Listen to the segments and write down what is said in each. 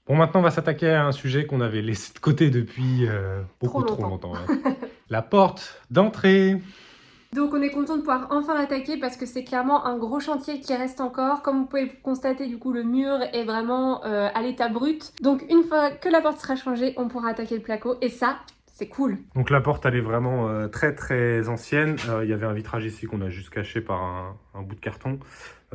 Bon, maintenant, on va s'attaquer à un sujet qu'on avait laissé de côté depuis beaucoup trop longtemps. Ouais. La porte d'entrée. Donc on est content de pouvoir enfin l'attaquer parce que c'est clairement un gros chantier qui reste encore. Comme vous pouvez constater, du coup, le mur est vraiment à l'état brut. Donc une fois que la porte sera changée, on pourra attaquer le placo et ça, c'est cool. Donc la porte, elle est vraiment très ancienne. Il y avait un vitrage ici qu'on a juste caché par un bout de carton.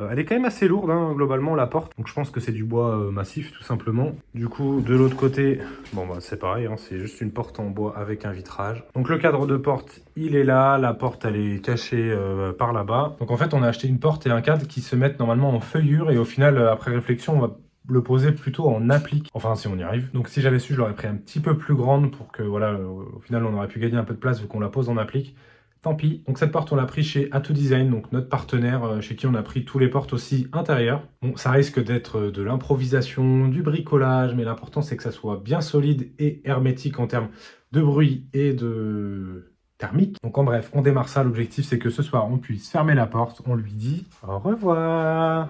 Elle est quand même assez lourde, hein, globalement, la porte. Donc je pense que c'est du bois massif, tout simplement. Du coup, de l'autre côté, bon bah c'est pareil, hein, c'est juste une porte en bois avec un vitrage. Donc le cadre de porte, il est là. La porte, elle est cachée par là-bas. Donc en fait, on a acheté une porte et un cadre qui se mettent normalement en feuillure. Et au final, après réflexion, on va le poser plutôt en applique, enfin si on y arrive. Donc si j'avais su, je l'aurais pris un petit peu plus grande pour que voilà, au final on aurait pu gagner un peu de place vu qu'on la pose en applique. Tant pis. Donc cette porte on l'a pris chez A2 Design, donc notre partenaire chez qui on a pris tous les portes aussi intérieures. Bon, ça risque d'être de l'improvisation, du bricolage, mais l'important c'est que ça soit bien solide et hermétique en termes de bruit et de thermique. Donc en bref, on démarre ça. L'objectif c'est que ce soir on puisse fermer la porte. On lui dit au revoir.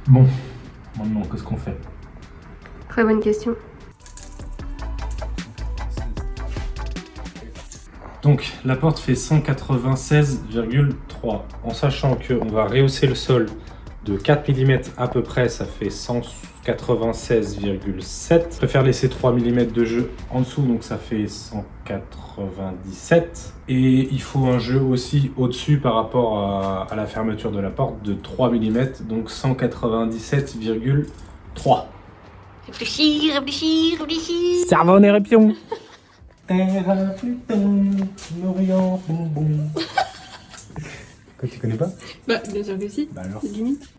Bon, maintenant, qu'est-ce qu'on fait? Très bonne question. Donc, la porte fait 196,3. En sachant qu'on va rehausser le sol de 4 mm à peu près, ça fait 196,7. Je préfère laisser 3 mm de jeu en dessous, donc ça fait 197. Et il faut un jeu aussi au-dessus par rapport à la fermeture de la porte de 3 mm, donc 197,3. Réfléchir. Cerveau en éruption. Terre à Pluton, l'Orient bonbon. Quoi, tu connais pas? Bah bien sûr que si, Bah alors. c'est limite.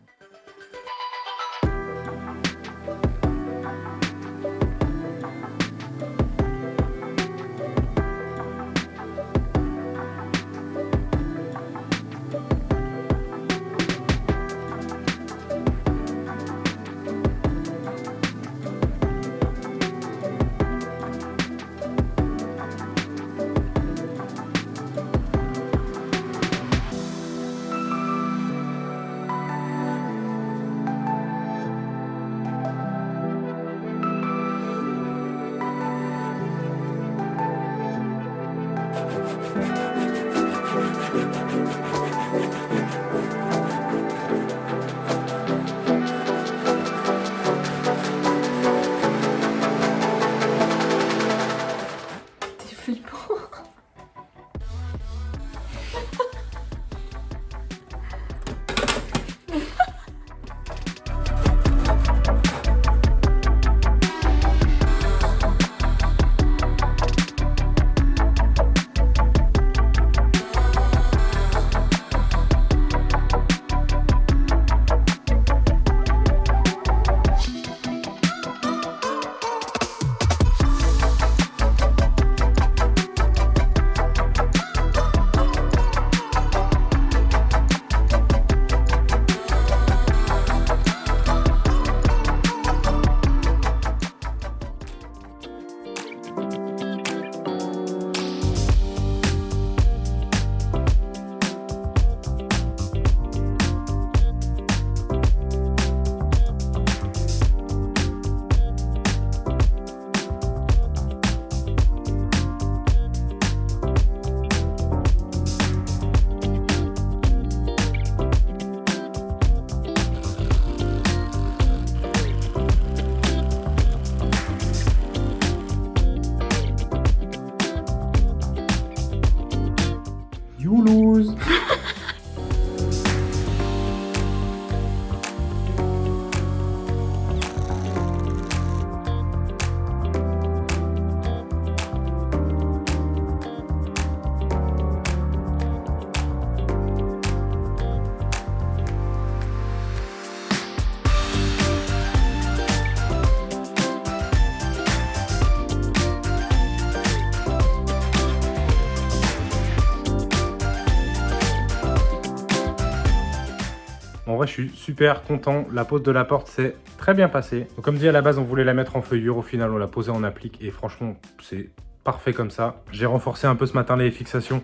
En vrai, je suis super content. La pose de la porte s'est très bien passée. Donc, comme dit, à la base, on voulait la mettre en feuillure. Au final, on l'a posée en applique. Et franchement, c'est parfait comme ça. J'ai renforcé un peu ce matin les fixations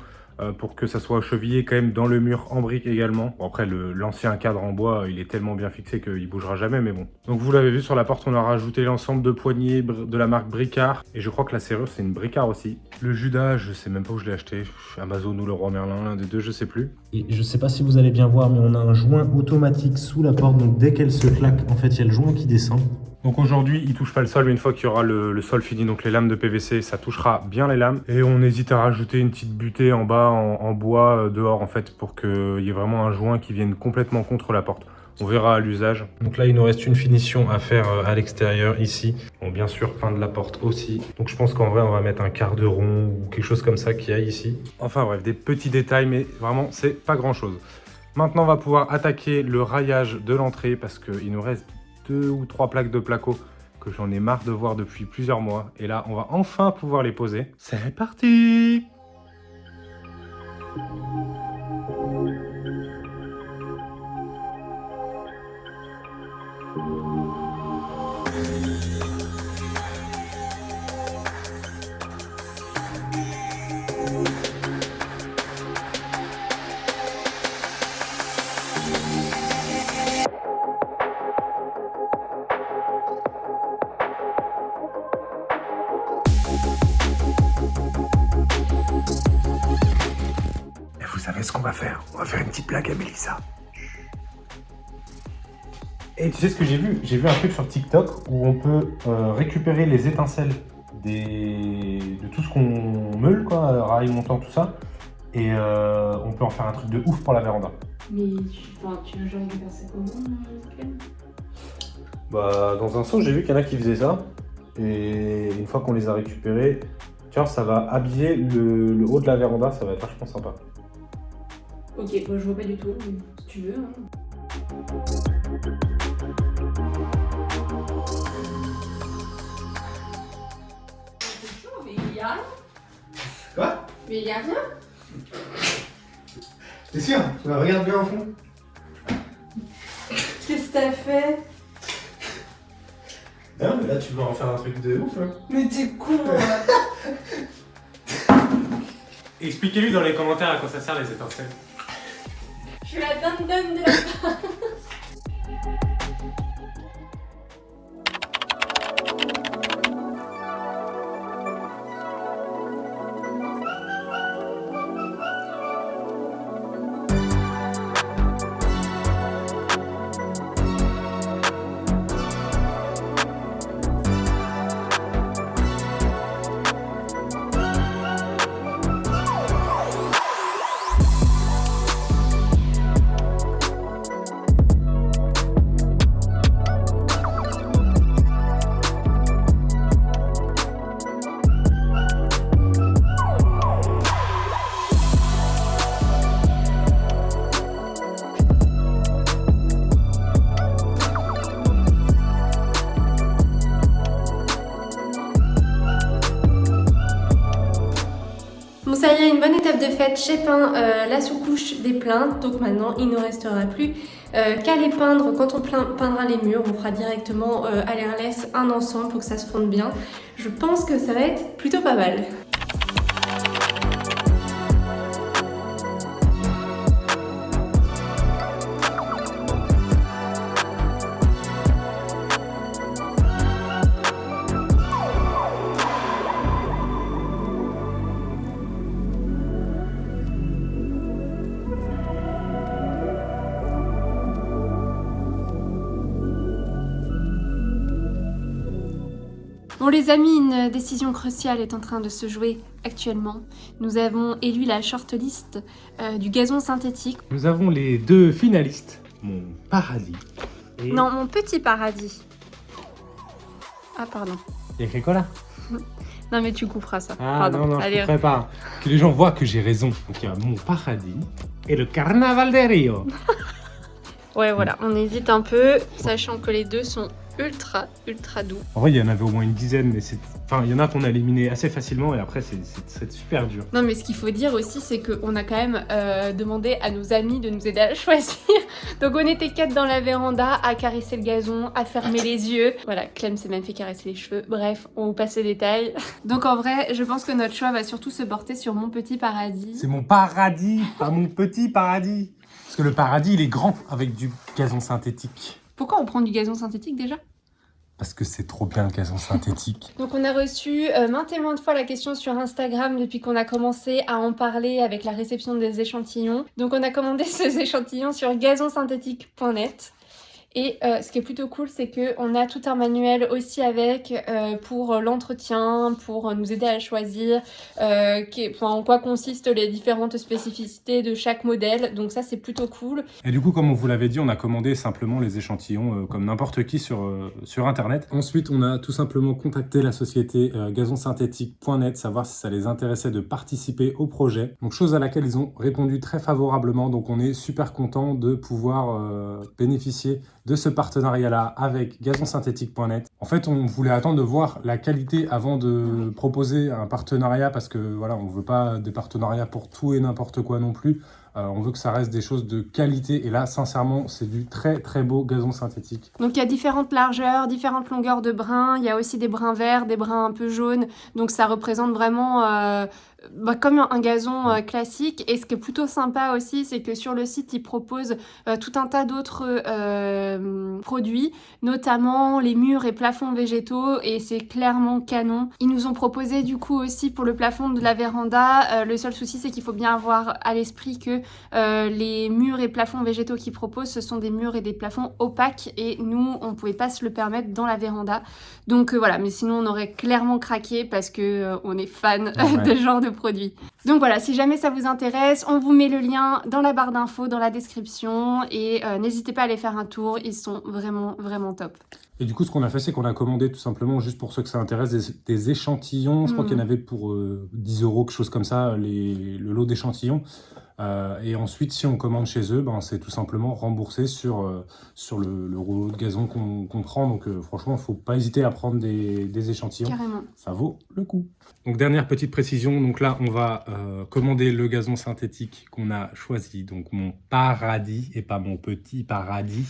pour que ça soit chevillé quand même dans le mur en brique également. Bon, après, l'ancien cadre en bois, il est tellement bien fixé qu'il bougera jamais, mais bon. Donc, vous l'avez vu sur la porte, on a rajouté l'ensemble de poignées de la marque Bricard. Et je crois que la serrure, c'est une Bricard aussi. Le Judas, je sais même pas où je l'ai acheté. Amazon ou Leroy Merlin, l'un des deux, je sais plus. Et je sais pas si vous allez bien voir, mais on a un joint automatique sous la porte. Donc dès qu'elle se claque, en fait, il y a le joint qui descend. Donc aujourd'hui, il touche pas le sol, mais une fois qu'il y aura le sol fini, donc les lames de PVC, ça touchera bien les lames. Et on hésite à rajouter une petite butée en bas, en bois, dehors en fait, pour qu'il y ait vraiment un joint qui vienne complètement contre la porte. On verra à l'usage. Donc là, il nous reste une finition à faire à l'extérieur, ici. Bon, bien sûr, peindre la porte aussi. Donc je pense qu'en vrai, on va mettre un quart de rond ou quelque chose comme ça qui aille ici. Enfin bref, des petits détails, mais vraiment, c'est pas grand-chose. Maintenant, on va pouvoir attaquer le raillage de l'entrée parce qu'il nous reste 2 ou 3 plaques de placo que j'en ai marre de voir depuis plusieurs mois. Et là, on va enfin pouvoir les poser. C'est parti! Vous savez ce qu'on va faire? On va faire une petite blague à Mélissa. Et tu sais ce que j'ai vu? J'ai vu un truc sur TikTok où on peut récupérer les étincelles de tout ce qu'on meule, quoi, rail montant, tout ça. Et on peut en faire un truc de ouf pour la véranda. Mais tu veux genre faire ça comment, Clem? Bah, dans un sens, j'ai vu qu'il y en a qui faisaient ça. Et une fois qu'on les a récupérés, tiens, ça va habiller le haut de la véranda, ça va être vachement sympa. Ok, moi je vois pas du tout, mais si tu veux. Hein. C'est chaud, mais il y a rien. Quoi? Mais il y a rien. T'es sûr? Regarde bien au fond. Qu'est-ce que t'as fait? Non, mais là, tu vas en faire un truc de ouf, hein. Mais t'es con, là. Expliquez-lui dans les commentaires à quoi ça sert les étincelles. Je suis la dinde de la part. Bon, ça y est, une bonne étape de fête. J'ai peint la sous-couche des plaintes, donc maintenant il ne restera plus qu'à les peindre. Quand on peindra les murs, on fera directement à l'airless un ensemble pour que ça se fonde bien. Je pense que ça va être plutôt pas mal. Bon les amis, une décision cruciale est en train de se jouer actuellement. Nous avons élu la shortlist du gazon synthétique. Nous avons les 2 finalistes. Mon paradis. Et... Non, mon petit paradis. Ah pardon. Il y a écrit quoi là? Non mais tu couperas ça. Ah pardon. non, Allez, je couperai pas. Que les gens voient que j'ai raison. Donc il y a mon paradis et le Carnaval de Rio. Ouais voilà, on hésite un peu, sachant que les deux sont ultra doux. En vrai, il y en avait au moins une dizaine, mais il y en a qu'on a éliminé assez facilement et après, c'est super dur. Non, mais ce qu'il faut dire aussi, c'est qu'on a quand même demandé à nos amis de nous aider à choisir. Donc on était 4 dans la véranda à caresser le gazon, à fermer les yeux. Voilà, Clem s'est même fait caresser les cheveux. Bref, on vous passe les détails. Donc en vrai, je pense que notre choix va surtout se porter sur Mon Petit Paradis. C'est mon paradis, pas mon petit paradis. Parce que le paradis, il est grand avec du gazon synthétique. Pourquoi on prend du gazon synthétique déjà ? Parce que c'est trop bien le gazon synthétique. Donc on a reçu maintes et maintes fois la question sur Instagram depuis qu'on a commencé à en parler avec la réception des échantillons. Donc on a commandé ces échantillons sur gazonsynthétique.net. Et ce qui est plutôt cool, c'est qu'on a tout un manuel aussi avec pour l'entretien, pour nous aider à choisir en quoi consistent les différentes spécificités de chaque modèle. Donc ça, c'est plutôt cool. Et du coup, comme on vous l'avait dit, on a commandé simplement les échantillons comme n'importe qui sur Internet. Ensuite, on a tout simplement contacté la société gazonsynthétique.net, savoir si ça les intéressait de participer au projet. Donc chose à laquelle ils ont répondu très favorablement. Donc on est super content de pouvoir bénéficier de ce partenariat-là avec gazonsynthétique.net. En fait, on voulait attendre de voir la qualité avant de proposer un partenariat parce que voilà, on veut pas des partenariats pour tout et n'importe quoi non plus. On veut que ça reste des choses de qualité et là, sincèrement, c'est du très très beau gazon synthétique. Donc il y a différentes largeurs, différentes longueurs de brins, il y a aussi des brins verts, des brins un peu jaunes, donc ça représente vraiment comme un gazon classique. Et ce qui est plutôt sympa aussi, c'est que sur le site, ils proposent tout un tas d'autres produits, notamment les murs et plafonds végétaux, et c'est clairement canon. Ils nous ont proposé du coup aussi pour le plafond de la véranda, le seul souci c'est qu'il faut bien avoir à l'esprit que les murs et plafonds végétaux qu'ils proposent, ce sont des murs et des plafonds opaques, et nous, on pouvait pas se le permettre dans la véranda. Donc voilà, mais sinon on aurait clairement craqué parce que on est fan de ce genre de produits. Donc voilà, si jamais ça vous intéresse, on vous met le lien dans la barre d'infos, dans la description, et n'hésitez pas à aller faire un tour, ils sont vraiment vraiment top. Et du coup, ce qu'on a fait, c'est qu'on a commandé tout simplement, juste pour ceux que ça intéresse, des échantillons. Je crois qu'il y en avait pour 10 €, quelque chose comme ça, le lot d'échantillons. Et ensuite, si on commande chez eux, c'est tout simplement remboursé sur le rouleau de gazon qu'on prend. Donc franchement, il ne faut pas hésiter à prendre des échantillons. Carrément. Ça vaut le coup. Donc dernière petite précision, donc là on va commander le gazon synthétique qu'on a choisi, donc mon paradis et pas mon petit paradis.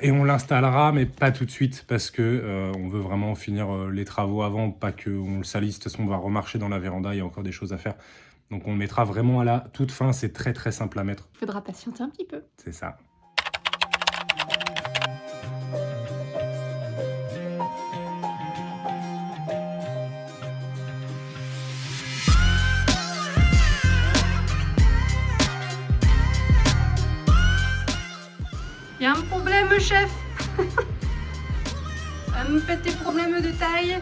Et on l'installera, mais pas tout de suite parce que on veut vraiment finir les travaux avant, pas qu'on le salisse. De toute façon, on va remarcher dans la véranda, il y a encore des choses à faire. Donc on le mettra vraiment à la toute fin, c'est très très simple à mettre. Il faudra patienter un petit peu. C'est ça. Il y a un problème, chef. Un petit problème de taille.